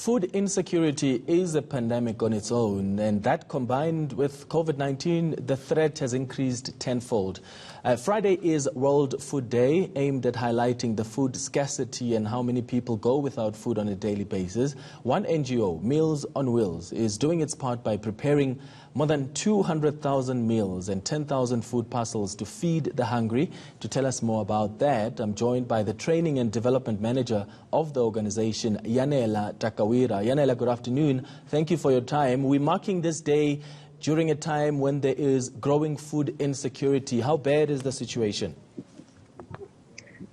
Food insecurity is a pandemic on its own, and that combined with COVID-19, the threat has increased tenfold. Friday is World Food Day, aimed at highlighting the food scarcity and how many people go without food on a daily basis. One NGO, Meals on Wheels, is doing its part by preparing more than 200,000 meals and 10,000 food parcels to feed the hungry. To tell us more about that, I'm joined by the Training and Development Manager of the organization, Yanela Takawira. Yanela, good afternoon. Thank you for your time. We're marking this day during a time when there is growing food insecurity. How bad is the situation?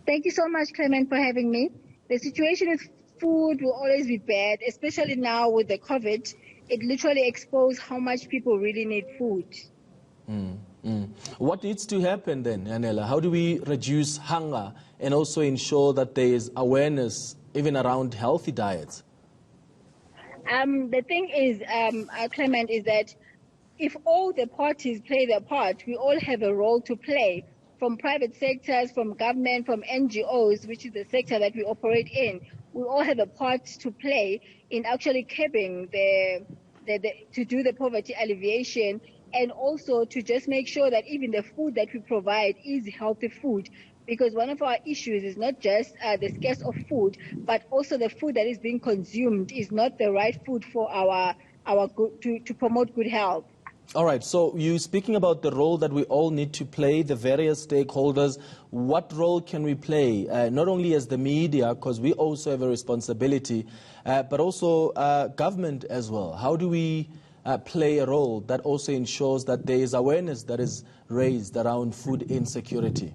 Thank you so much, Clement, for having me. The situation with food will always be bad, especially now with the COVID. It literally exposed how much people really need food. What needs to happen then, Yanela? How do we reduce hunger and also ensure that there is awareness even around healthy diets? The thing is, Clement, is that if all the parties play their part, we all have a role to play, from private sectors, from government, from NGOs, which is the sector that we operate in. We all have a part to play in actually curbing to do the poverty alleviation, and also to just make sure that even the food that we provide is healthy food. Because one of our issues is not just the scarce of food, but also the food that is being consumed is not the right food for to promote good health. All right, so you speaking about the role that we all need to play, the various stakeholders. What role can we play, not only as the media, because we also have a responsibility, but also government as well? How do we play a role that also ensures that there is awareness that is raised around food insecurity?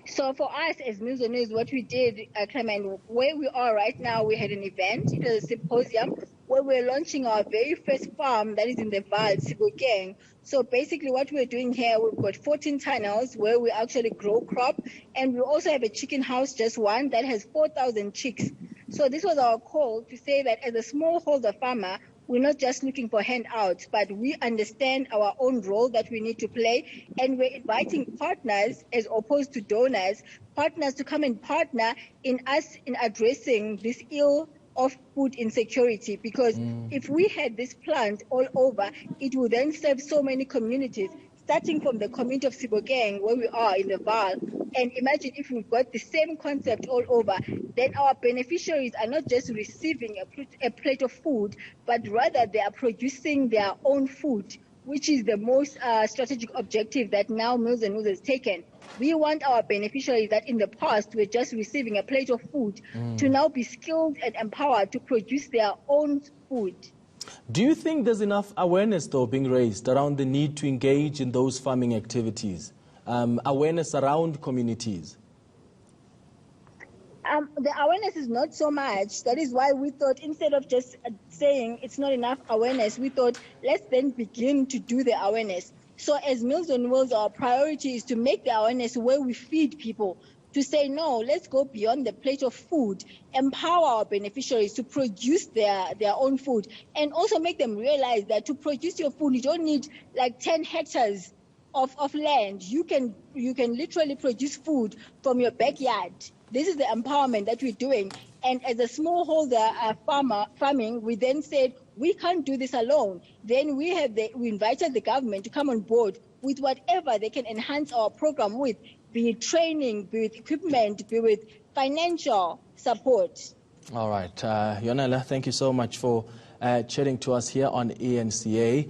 So for us as Meals on Wheels, what we did, Clement, where we are right now, we had an event, it was a symposium, where we're launching our very first farm that is in the Val, Sebokeng. So basically what we're doing here, we've got 14 tunnels where we actually grow crop, and we also have a chicken house, just one, that has 4,000 chicks. So this was our call to say that as a smallholder farmer, we're not just looking for handouts, but we understand our own role that we need to play, and we're inviting partners as opposed to donors, partners to come and partner in us in addressing this ill of food insecurity, because if we had this plant all over, it would then serve so many communities, starting from the community of Sebokeng, where we are in the Val. And imagine if we've got the same concept all over, then our beneficiaries are not just receiving a plate of food, but rather they are producing their own food, which is the most strategic objective that now Meals on Wheels has taken. We want our beneficiaries that in the past were just receiving a plate of food to now be skilled and empowered to produce their own food. Do you think there's enough awareness, though, being raised around the need to engage in those farming activities? Awareness around communities? The awareness is not so much. That is why we thought, instead of just saying it's not enough awareness, we thought let's then begin to do the awareness. So as Meals on Wheels, our priority is to make the awareness where we feed people, to say, no, let's go beyond the plate of food, empower our beneficiaries to produce their own food, and also make them realize that to produce your food, you don't need like 10 hectares of land. You can literally produce food from your backyard. This is the empowerment that we're doing. And as a smallholder farming, we then said, we can't do this alone. Then we invited the government to come on board with whatever they can enhance our program with, be it training, be it equipment, be it financial support. All right. Yanela, thank you so much for chatting to us here on ENCA.